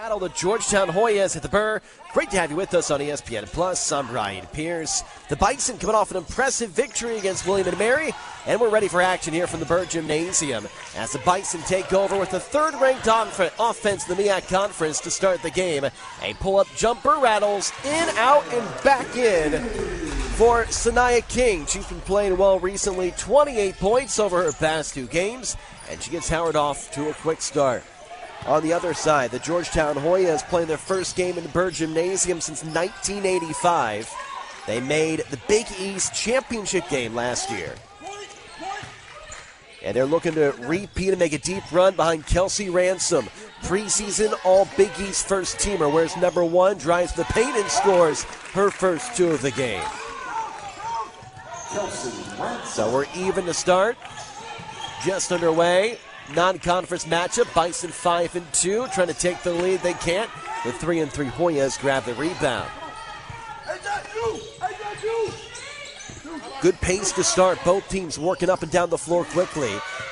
battle the Georgetown Hoyas at the Burr. Great to have you with us on ESPN Plus. I'm Ryan Pierce. The Bison coming off an impressive victory against William & Mary, and we're ready for action here from the Burr Gymnasium as the Bison take over with the third-ranked offense in the MEAC Conference to start the game. A pull-up jumper rattles in, out, and back in for Sanaya King. She's been playing well recently, 28 points over her past two games, and she gets Howard off to a quick start. On the other side, the Georgetown Hoyas playing their first game in the Burr Gymnasium since 1985. They made the Big East championship game last year. And they're looking to repeat and make a deep run behind Kelsey Ransom. Preseason All-Big East first teamer, whereas number one drives the paint and scores her first two of the game. So we're even to start. Just underway. Non-conference matchup. Bison 5-2, trying to take the lead. They can't. The 3-3 Hoyas grab the rebound. Good pace to start. Both teams working up and down the floor quickly.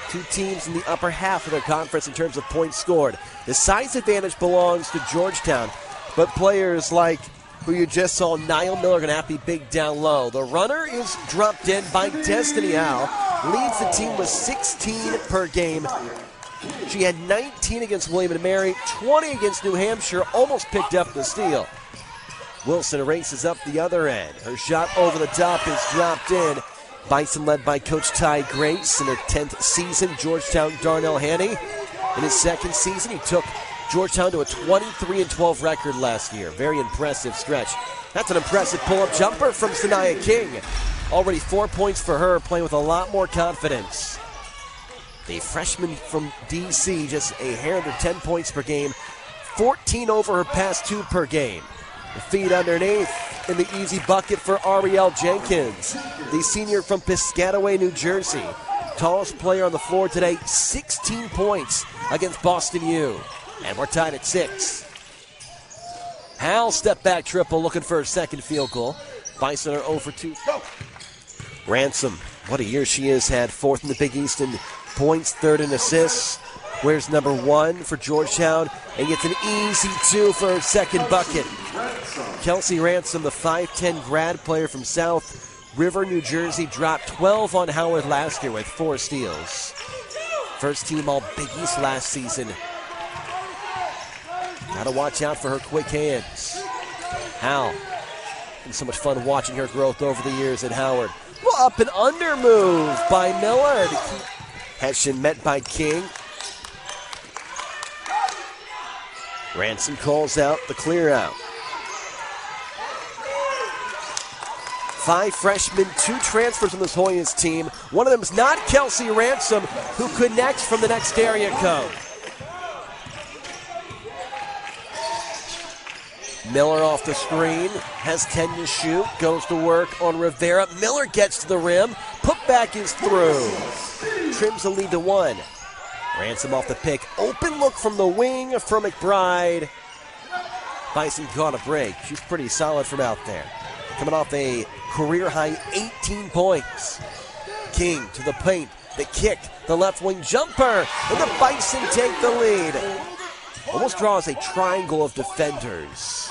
Two teams in the upper half of their conference in terms of points scored. The size advantage belongs to Georgetown, but players like who you just saw, Niall Miller, going to have to be big down low. The runner is dropped in by Destiny Howe. Leads the team with 16 per game. She had 19 against William & Mary, 20 against New Hampshire, almost picked up the steal. Wilson races up the other end. Her shot over the top is dropped in. Bison led by Coach Ty Grace in her 10th season. Georgetown Darnell Haney in his second season. He took Georgetown to a 23-12 record last year. Very impressive stretch. That's an impressive pull-up jumper from Sanaya King. Already 4 points for her, playing with a lot more confidence. The freshman from D.C., just a hair under 10 points per game. 14 over her past two per game. The feed underneath in the easy bucket for Ariel Jenkins, the senior from Piscataway, New Jersey. Tallest player on the floor today, 16 points against Boston U. And we're tied at 6. Hal step back triple, looking for her second field goal. Bison are 0 for 2. Ransom, what a year she has had. Fourth in the Big East in points, third in assists. Where's number one for Georgetown? And gets an easy two for her second bucket. Kelsey Ransom, the 5'10 grad player from South River, New Jersey, dropped 12 on Howard last year with 4 steals. First team All Big East last season. Gotta watch out for her quick hands. Hal. It's so much fun watching her growth over the years at Howard. Well, up and under move by Miller. Hession met by King. Ransom calls out the clear out. 5 freshmen, 2 transfers on this Hoyas team. One of them is not Kelsey Ransom, who connects from the next area code. Miller off the screen, has 10 to shoot, goes to work on Rivera. Miller gets to the rim, putback is through. Trims the lead to 1. Ransom off the pick, open look from the wing for McBride. Bison caught a break. She's pretty solid from out there. Coming off a career-high 18 points. King to the paint, the kick, the left wing jumper, and the Bison take the lead. Almost draws a triangle of defenders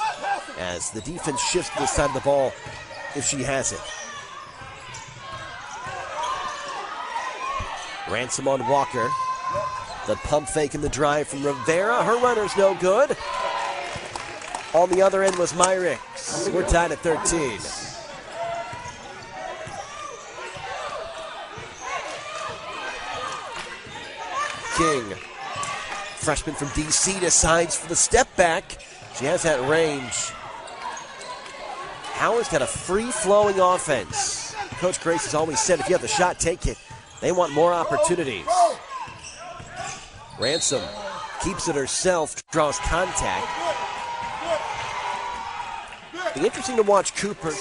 as the defense shifts to the side of the ball if she has it. Ransom on Walker. The pump fake and the drive from Rivera. Her runner's no good. On the other end was Myrix. We're tied at 13. King, freshman from D.C., decides for the step back. She has that range. Howard's got a free-flowing offense. Coach Grace has always said if you have the shot, take it. They want more opportunities. Ransom keeps it herself, draws contact. Be interesting to watch Cooper.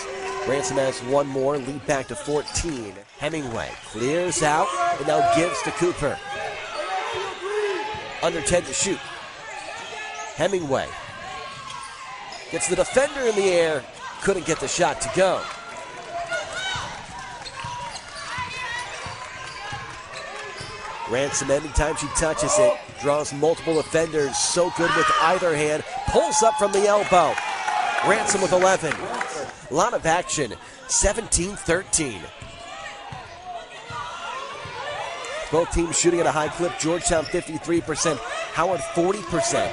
Ransom has one more, lead back to 14. Hemingway clears out and now gives to Cooper. Under 10 to shoot. Hemingway gets the defender in the air, couldn't get the shot to go. Ransom, anytime she touches it, Draws multiple defenders, so good with either hand. Pulls up from the elbow. Ransom with 11. A lot of action. 17-13. Both teams shooting at a high clip. Georgetown 53%, Howard 40%.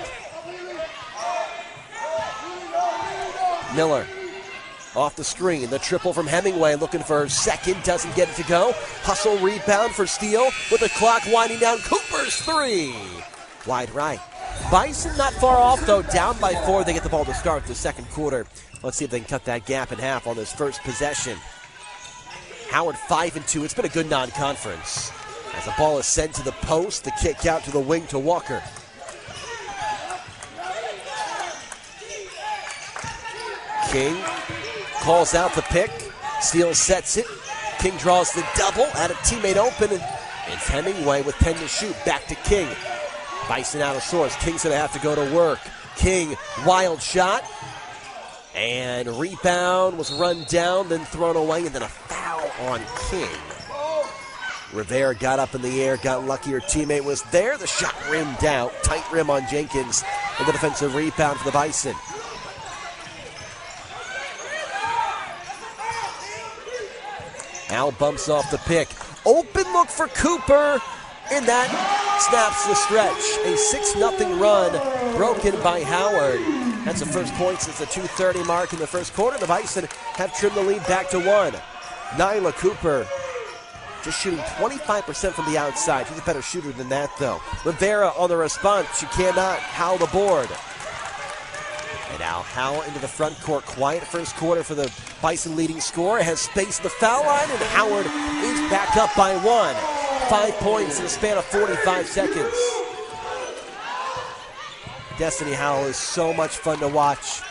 Miller off the screen. The triple from Hemingway, looking for her second. Doesn't get it to go. Hustle rebound for Steele with the clock winding down. Cooper's three. Wide right. Bison not far off, though. Down by 4. They get the ball to start the second quarter. Let's see if they can cut that gap in half on this first possession. Howard 5-2. It's been a good non-conference. As the ball is sent to the post, the kick out to the wing to Walker. King calls out the pick. Steele sets it. King draws the double. Had a teammate open, and it's Hemingway with 10 to shoot. Back to King. Bison out of source. King's going to have to go to work. King, wild shot. And rebound was run down, then thrown away, and then a foul on King. Rivera got up in the air, got lucky. Her teammate was there. The shot rimmed out. Tight rim on Jenkins. And the defensive rebound for the Bison. Al bumps off the pick. Open look for Cooper. And that snaps the stretch. A 6-0 run broken by Howard. That's the first point since the 2:30 mark in the first quarter. The Bison have trimmed the lead back to 1. Nyla Cooper just shooting 25% from the outside. She's a better shooter than that, though. Rivera on the response. She cannot. Howell the board. And now Howell into the front court. Quiet first quarter for the Bison leading scorer. Has space at the foul line, and Howard is back up by 1. 5 points in the span of 45 seconds. Destiny Howell is so much fun to watch.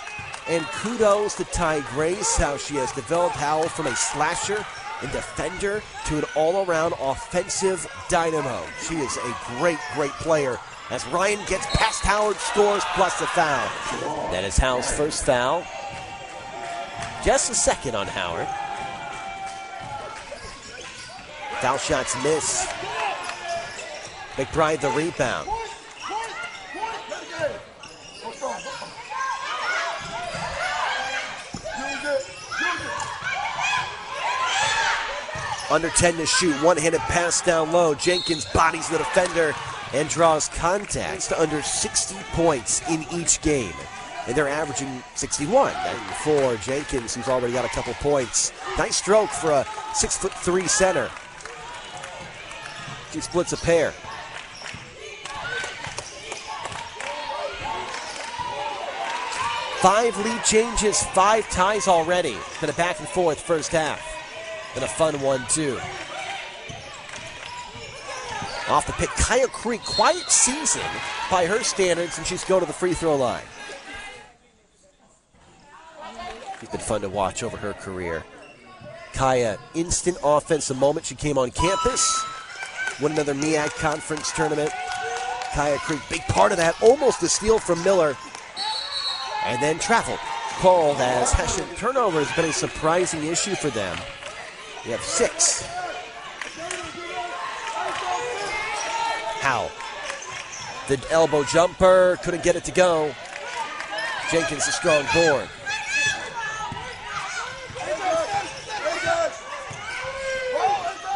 And kudos to Ty Grace, how she has developed Howell from a slasher and defender to an all-around offensive dynamo. She is a great, great player. As Ryan gets past Howard, scores plus the foul. That is Howell's first foul. Just a second on Howard. Foul shots miss. McBride the rebound. Under 10 to shoot, one-handed pass down low. Jenkins bodies the defender and draws contacts to under 60 points in each game. And they're averaging 61. And for Jenkins, who's already got a couple points. Nice stroke for a 6'3" center. She splits a pair. Five lead changes, 5 ties already. It's been a back and forth first half. And a fun one, too. Off the pick, Kaya Creek, quiet season by her standards, and she's going to the free throw line. It's been fun to watch over her career. Kaya, instant offense the moment she came on campus. Won another MEAC conference tournament. Kaya Creek, big part of that, almost a steal from Miller. And then travel called as Hession. Turnover has been a surprising issue for them. We have 6. Howell. The elbow jumper, couldn't get it to go. Jenkins a strong board.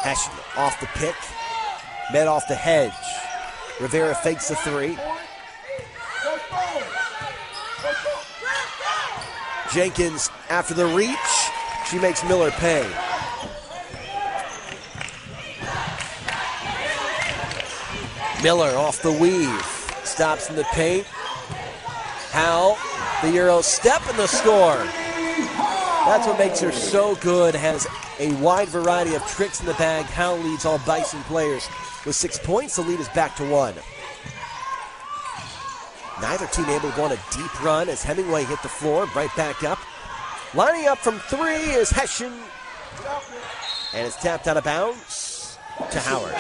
Hession off the pick. Met off the hedge. Rivera fakes the 3. Jenkins after the reach. She makes Miller pay. Miller off the weave. Stops in the paint. Howell, the Euro step and the score. That's what makes her so good. Has a wide variety of tricks in the bag. Howell leads all Bison players with 6 points. The lead is back to 1. Neither team able to go on a deep run as Hemingway hit the floor. Right back up. Lining up from 3 is Hession. And it's tapped out of bounds to Howard.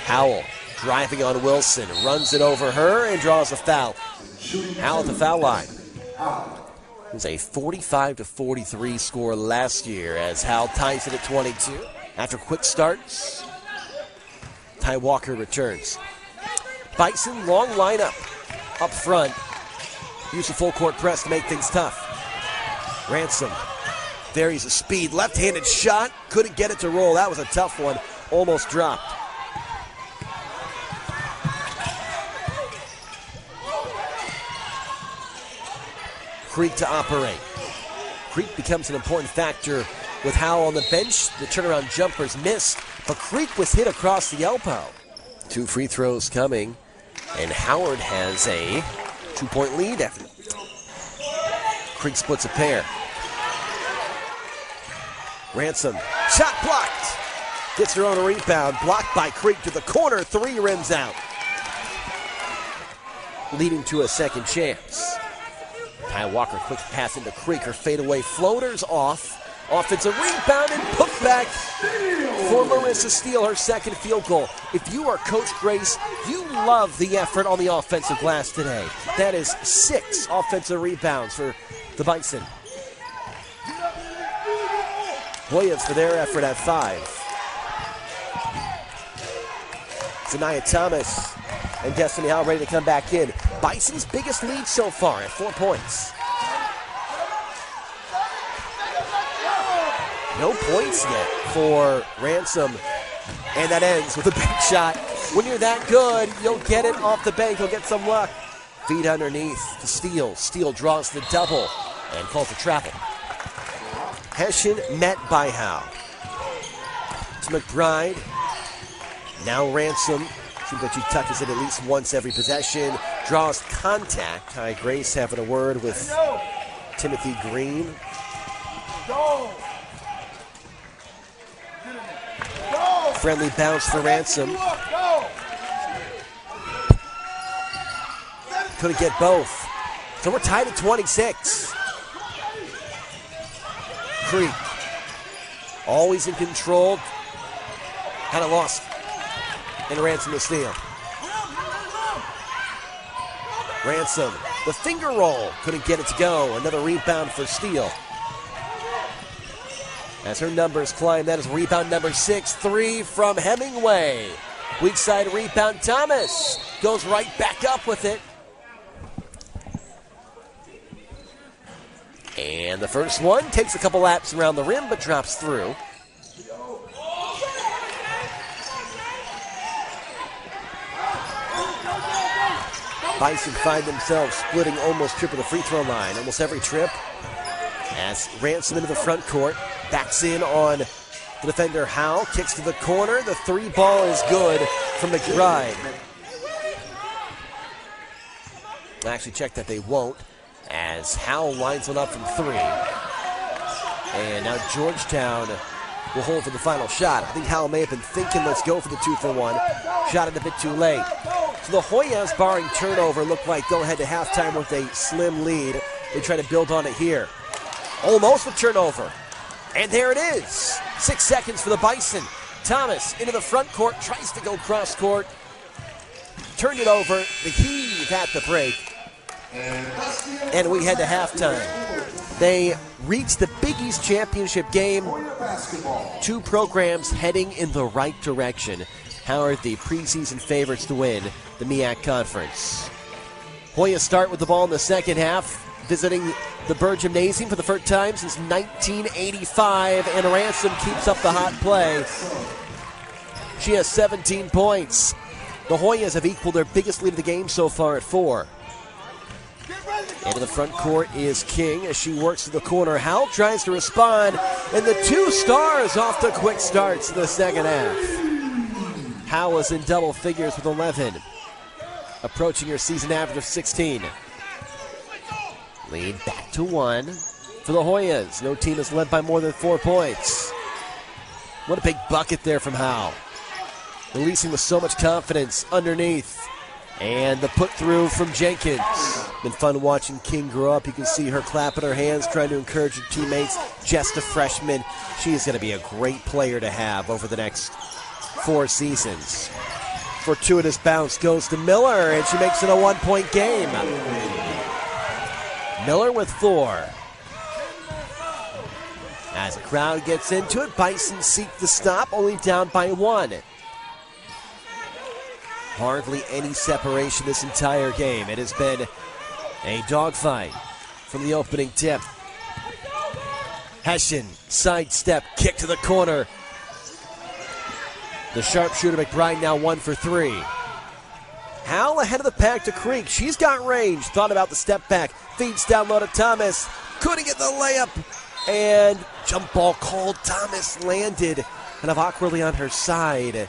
Howell driving on Wilson, runs it over her and draws a foul. Howell at the foul line. It was a 45-43 score last year as Hal ties it at 22. After quick starts, Ty Walker returns. Bison, long lineup up front. Use a full court press to make things tough. Ransom varies the speed. Left-handed shot. Couldn't get it to roll. That was a tough one. Almost dropped. Creek to operate. Creek becomes an important factor with Howell on the bench. The turnaround jumpers missed, but Creek was hit across the elbow. 2 free throws coming, and Howard has a 2-point lead after Creek splits a pair. Ransom, shot blocked. Gets her own rebound, blocked by Creek to the corner, 3 rims out. Leading to a second chance. Ty Walker, quick pass into Creek. Her fadeaway floater's off. Offensive rebound and putback for Marissa Steele, her second field goal. If you are Coach Grace, you love the effort on the offensive glass today. That is 6 offensive rebounds for the Bison. Hoyas for their effort at 5. Zaniyah Thomas and Destiny Howell ready to come back in. Bison's biggest lead so far at 4 points. No points yet for Ransom. And that ends with a big shot. When you're that good, you'll get it off the bank. You'll get some luck. Feet underneath to Steele. Steele draws the double and calls a travel. Hession met by Howe. To McBride. Now Ransom. Seems like she touches it at least once every possession. Draws contact. Ty Grace having a word with Timothy Green. Friendly bounce for Ransom. Couldn't get both. So we're tied at 26. Creek. Always in control. Kind of lost. And Ransom to steal. Ransom. The finger roll. Couldn't get it to go. Another rebound for Steele. As her numbers climb, that is rebound number 6. 3 from Hemingway. Weak side rebound. Thomas goes right back up with it. And the first one takes a couple laps around the rim, but drops through. Bison find themselves splitting almost trip of the free throw line. Almost every trip. As Ransom into the front court. Backs in on the defender Howe. Kicks to the corner. The 3 ball is good from McBride. I actually checked that they won't. As Howe lines one up from 3. And now Georgetown will hold for the final shot. I think Howe may have been thinking, let's go for the 2-for-1. Shot it a bit too late. So the Hoyas, barring turnover, look like they'll head to halftime with a slim lead. They try to build on it here. Almost a turnover. And there it is. 6 seconds for the Bison. Thomas into the front court, tries to go cross court. Turned it over. The heave at the break. And we head to halftime. They reach the Big East Championship game. 2 programs heading in the right direction. Howard, the preseason favorites to win the MEAC Conference. Hoyas start with the ball in the second half, visiting the Burr Gymnasium for the first time since 1985, and Ransom keeps up the hot play. She has 17 points. The Hoyas have equaled their biggest lead of the game so far at 4. Into the front court is King as she works to the corner. Howell tries to respond, and the 2 stars off to quick starts in the second half. Howell is in double figures with 11, approaching her season average of 16. Lead back to 1 for the Hoyas. No team is led by more than 4 points. What a big bucket there from Howell. Releasing with so much confidence underneath. And the put through from Jenkins. Been fun watching King grow up. You can see her clapping her hands, trying to encourage her teammates. Just a freshman. She is going to be a great player to have over the next 4 seasons. Fortuitous bounce goes to Miller, and she makes it a 1-point game. Miller with 4. As the crowd gets into it, Bison seek the stop, only down by 1. Hardly any separation this entire game. It has been a dogfight from the opening tip. Hession, sidestep, kick to the corner. The sharpshooter McBride now 1 for 3. Howell ahead of the pack to Creek. She's got range. Thought about the step back. Feeds down low to Thomas. Couldn't get the layup. And jump ball called. Thomas landed kind of awkwardly on her side.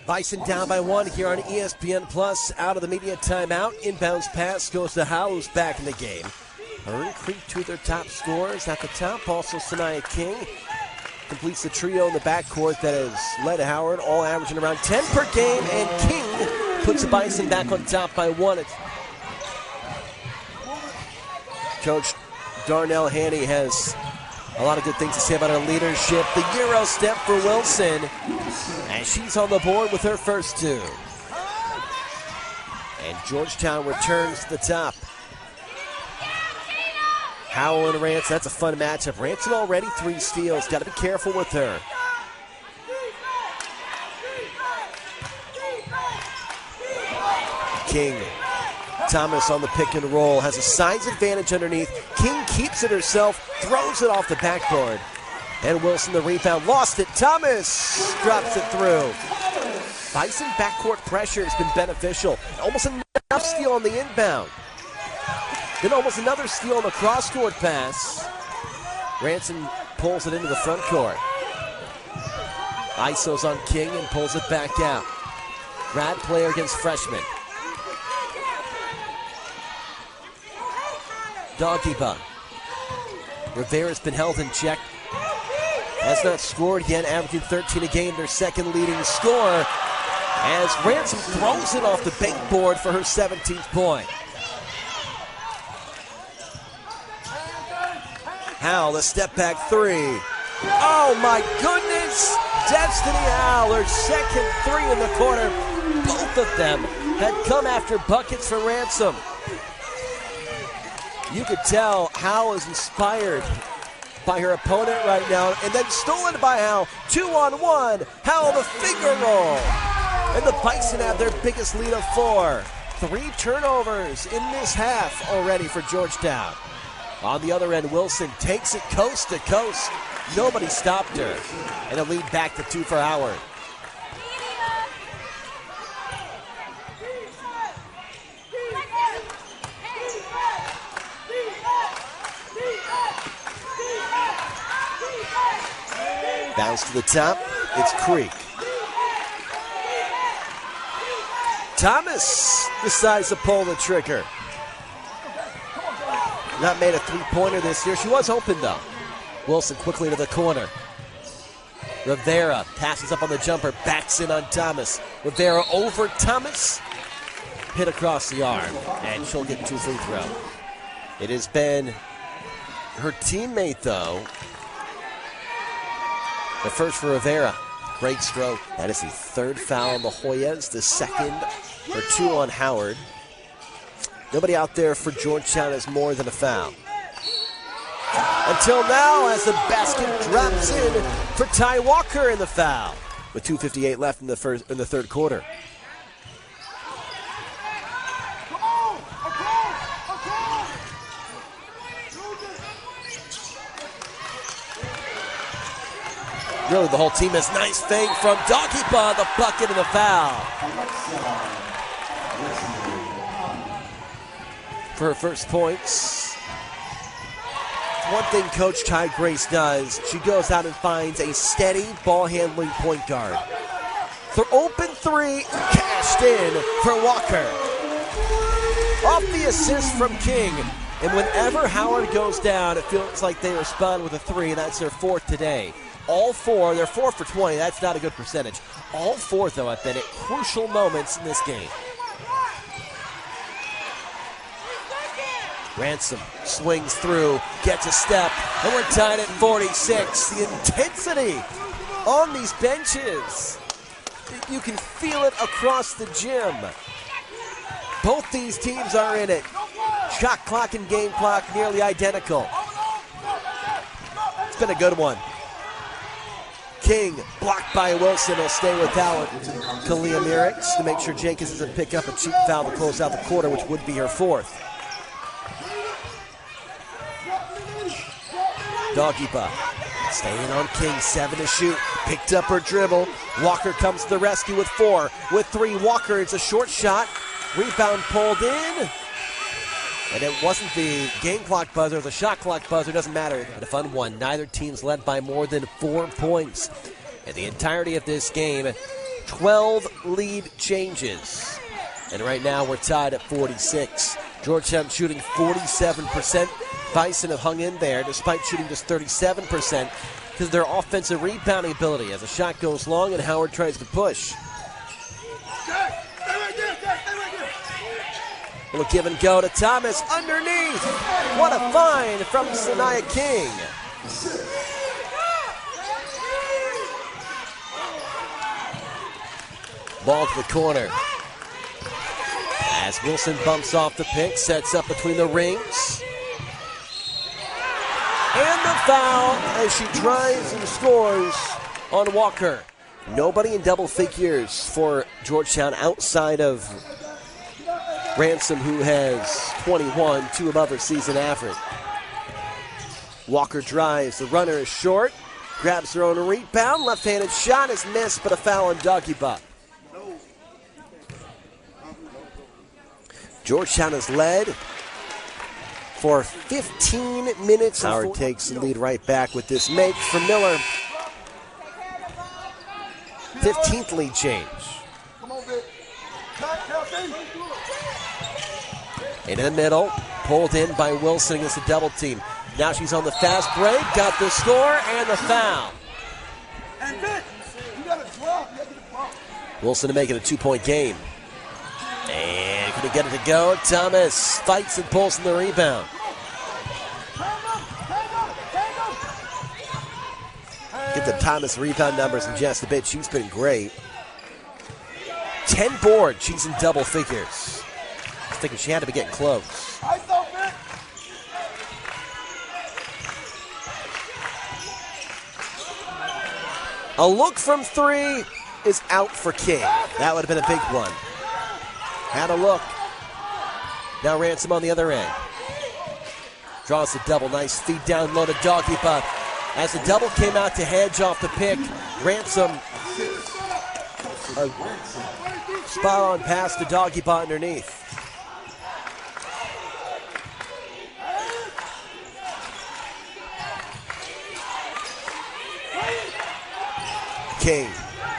Bison down by 1 here on ESPN Plus. Out of the media timeout. Inbounds pass goes to Howell, who's back in the game. Creek, 2 of their top scorers at the top. Also Sanaya King completes the trio in the backcourt that has led Howard, all averaging around 10 per game. And King puts the Bison back on top by 1. Coach Darnell Haney has a lot of good things to say about her leadership. The Euro step for Wilson, and she's on the board with her first 2. And Georgetown returns to the top. Howell and Ransom, that's a fun matchup. Ransom already 3 steals. Got to be careful with her. King. Thomas on the pick and roll. Has a size advantage underneath. King keeps it herself. Throws it off the backboard. And Wilson the rebound. Lost it. Thomas drops it through. Bison backcourt pressure has been beneficial. Almost enough steal on the inbound. Then almost another steal on the cross-court pass. Ransom pulls it into the front court. ISO's on King and pulls it back out. Grad player against freshman. Dagba. Rivera's been held in check. Has not scored yet, averaging 13 a game, their second leading scorer. As Ransom throws it off the backboard for her 17th point. Howell, the step back 3. Oh my goodness! Destiny Howell, her second 3 in the quarter. Both of them had come after buckets for Ransom. You could tell Howell is inspired by her opponent right now, and then stolen by Howell. 2-on-1. Howell the finger roll. And the Bison have their biggest lead of 4. 3 turnovers in this half already for Georgetown. On the other end, Wilson takes it coast to coast. Nobody stopped her. And a lead back to 2 for Howard. Bounce to the top. It's Creek. Thomas decides to pull the trigger. Not made a 3-pointer this year. She was open, though. Wilson quickly to the corner. Rivera passes up on the jumper, backs in on Thomas. Rivera over Thomas. Hit across the arm, and she'll get 2 free throw. It has been her teammate, though. The first for Rivera. Great stroke. That is the 3rd foul on the Hoyas, the 2nd for 2 on Howard. Nobody out there for Georgetown has more than a foul. Until now, as the basket drops in for Ty Walker in the foul, with 2:58 left in the third quarter. Really, the whole team has nice thing from Dagba, the bucket and the foul. For her first points. One thing Coach Ty Grace does, she goes out and finds a steady ball-handling point guard. The open 3, cashed in for Walker. Off the assist from King. And whenever Howard goes down, it feels like they respond with a 3. That's their 4th today. All 4, they're 4 for 20. That's not a good percentage. All 4, though, have been at crucial moments in this game. Ransom swings through, gets a step, and we're tied at 46. The intensity on these benches. You can feel it across the gym. Both these teams are in it. Shot clock and game clock nearly identical. It's been a good one. King blocked by Wilson. Will stay without Kalia Merrick's to make sure Jenkins doesn't pick up a cheap foul to close out the quarter, which would be her fourth. Dagba staying on King, 7 to shoot. Picked up her dribble. Walker comes to the rescue with 4. With 3, Walker, it's a short shot. Rebound pulled in. And it wasn't the game clock buzzer, the shot clock buzzer, doesn't matter. But a fun one. Neither team's led by more than 4 points. In the entirety of this game, 12 lead changes. And right now we're tied at 46. Georgetown shooting 47%. Bison have hung in there despite shooting just 37% because of their offensive rebounding ability as the shot goes long and Howard tries to push. Will give and go to Thomas underneath. What a find from Sanaya King. Ball to the corner. As Wilson bumps off the pick, sets up between the rings. And the foul as she drives and scores on Walker. Nobody in double figures for Georgetown outside of Ransom, who has 21, 2 above her season average. Walker drives. The runner is short. Grabs her own rebound. Left-handed shot is missed, but a foul on Dagba. Georgetown has led for 15 minutes. Howard takes the lead right back with this make for Miller. 15th lead change. In the middle, pulled in by Wilson against a double team. Now she's on the fast break, got the score and the foul. Wilson to make it a 2-point game. And can he get it to go? Thomas fights and pulls in the rebound. Get the Thomas rebound numbers in just a bit. She's been great. 10 boards. She's in double figures. I was thinking she had to be getting close. A look from 3 is out for King. That would have been a big one. Had a look. Now Ransom on the other end. Draws the double. Nice feed down low to Dagba. As the double came out to hedge off the pick, Ransom a spot on pass to Dagba underneath. King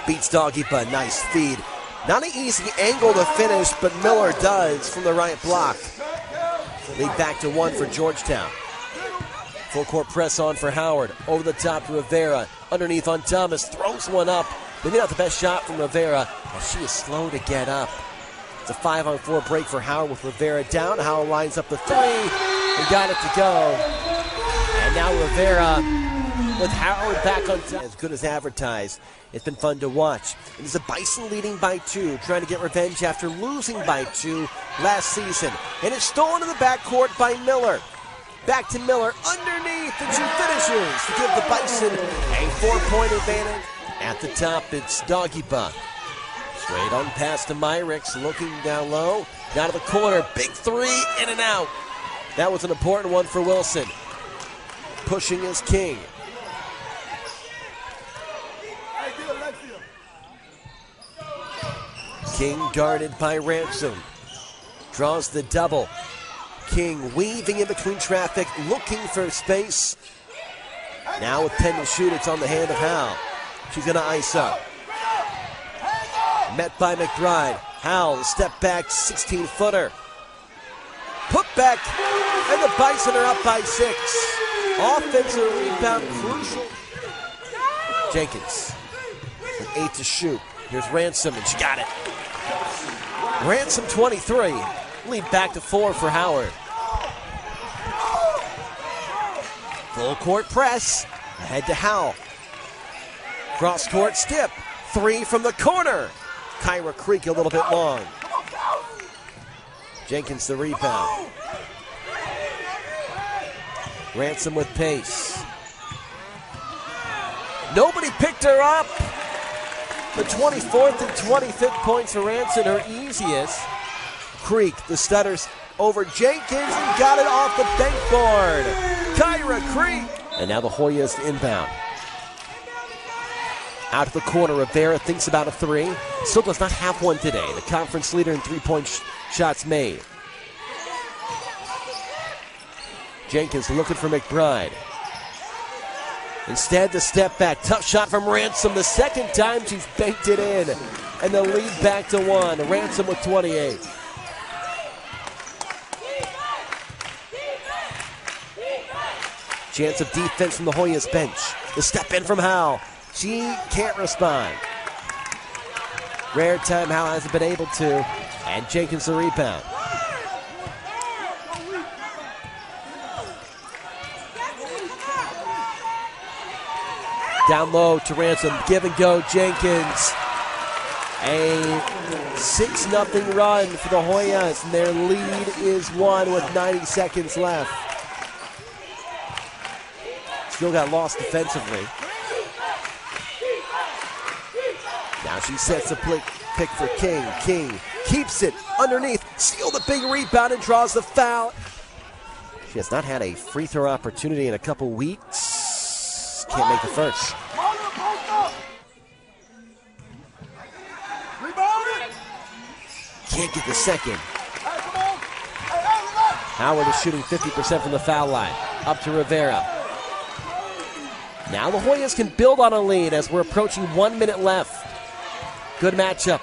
beats Dagba. Nice feed. Not an easy angle to finish, but Miller does from the right block. Lead back to 1 for Georgetown. Full court press on for Howard. Over the top to Rivera. Underneath on Thomas. Throws one up. Maybe not the best shot from Rivera, as she is slow to get up. It's a 5-on-4 break for Howard with Rivera down. Howard lines up the 3 and got it to go. And now Rivera with Howard back on top. As good as advertised. It's been fun to watch. It is a Bison leading by 2, trying to get revenge after losing by 2 last season. And it's stolen in the backcourt by Miller. Back to Miller underneath, and she finishes to give the Bison a 4-point advantage. At the top, it's Dagba. Straight on pass to Myrick's, looking down low. Down to the corner, big 3, in and out. That was an important one for Wilson. Pushing is King. King guarded by Ransom. Draws the double. King weaving in between traffic, looking for space. Now with 10 to shoot, it's on the hand of Howell. She's going to ice up. Met by McBride. Howell, step back, 16-footer. Put back, and the Bison are up by 6. Offensive rebound, crucial. Jenkins, with 8 to shoot. Here's Ransom, and she got it. Ransom 23. Lead back to 4 for Howard. Full court press. Ahead to Howell. Cross court skip. 3 from the corner. Kyra Creek a little bit long. Jenkins the rebound. Ransom with pace. Nobody picked her up. The 24th and 25th points for Ransom, her easiest. Creek, the stutters over Jenkins and got it off the bank board. Kyra Creek. And now the Hoyas inbound. Out of the corner, Rivera thinks about a three. Still does not have one today. The conference leader in three-point shots made. Jenkins looking for McBride. Instead, the step back. Tough shot from Ransom. The second time she's banked it in. And the lead back to one. Ransom with 28. Chance of defense from the Hoyas bench. The step in from Howe. She can't respond. Rare time Howe hasn't been able to. And Jenkins the rebound. Down low to Ransom. Give and go Jenkins. A 6-0 run for the Hoyas. And their lead is one with 90 seconds left. Still got lost defensively. Now she sets a pick for King. King keeps it underneath. Steal the big rebound and draws the foul. She has not had a free throw opportunity in a couple weeks. Can't make the first. Can't get the second. Howard is shooting 50% from the foul line. Up to Rivera. Now the Hoyas can build on a lead as we're approaching 1 minute left. Good matchup.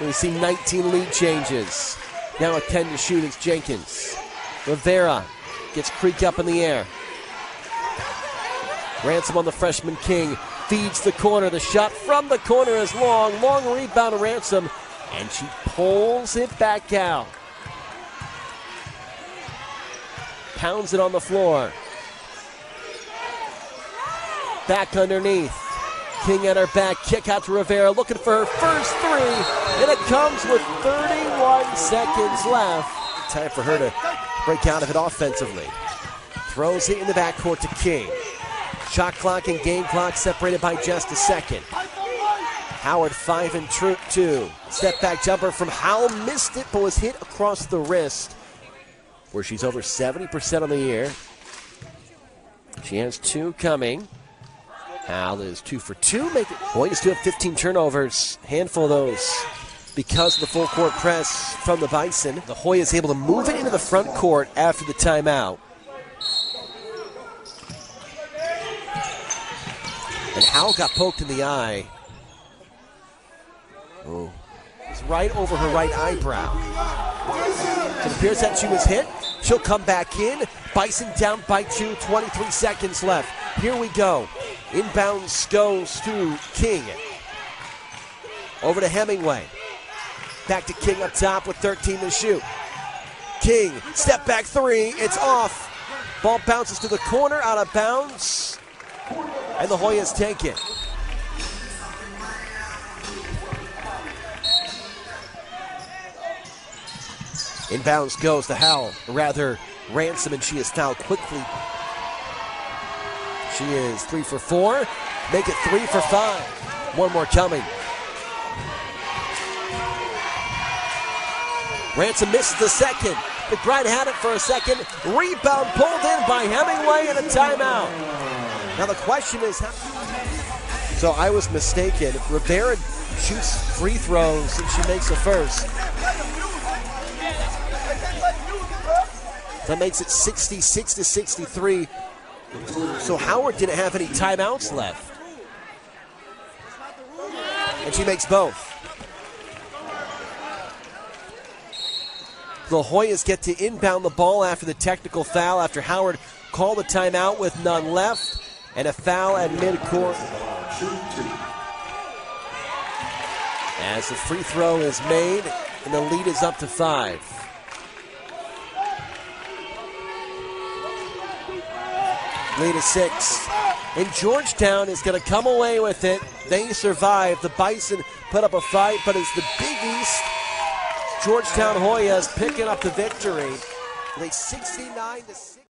We see 19 lead changes. Now a 10 to shoot is Jenkins. Rivera gets Creek up in the air. Ransom on the freshman King. Feeds the corner. The shot from the corner is long. Long rebound to Ransom. And she pulls it back out. Pounds it on the floor. Back underneath. King at her back. Kick out to Rivera. Looking for her first three. And it comes with 31 seconds left. Time for her to break out of it offensively. Throws it in the backcourt to King. Shot clock and game clock separated by just a second. Howard 5 and 2. Step back jumper from Howell. Missed it but was hit across the wrist, where she's over 70% on the year. She has two coming. Hal is 2 for 2. Hoyas do have 15 turnovers. Handful of those because of the full court press from the Bison. The Hoyas able to move it into the front court after the timeout. And Hal got poked in the eye. Oh. It's right over her right eyebrow. It appears that she was hit. She'll come back in. Bison down by 2, 23 seconds left. Here we go. Inbounds goes to King. Over to Hemingway. Back to King up top with 13 to shoot. King, step back three. It's off. Ball bounces to the corner, out of bounds. And the Hoyas take it. Inbounds goes to Howell, rather Ransom, and she is fouled quickly. She is 3 for 4. Make it 3 for 5. One more coming. Ransom misses the second. McBride had it for a second. Rebound pulled in by Hemingway and a timeout. Now the question is, so I was mistaken. Rivera shoots free throws and she makes the first. That makes it 66 to 63. So Howard didn't have any timeouts left. And she makes both. The Hoyas get to inbound the ball after the technical foul after Howard called the timeout with none left. And a foul at midcourt. As the free throw is made and the lead is up to 5. Lead is 6. And Georgetown is going to come away with it. They survive. The Bison put up a fight, but it's the Big East. Georgetown Hoyas picking up the victory. They 69 to 6.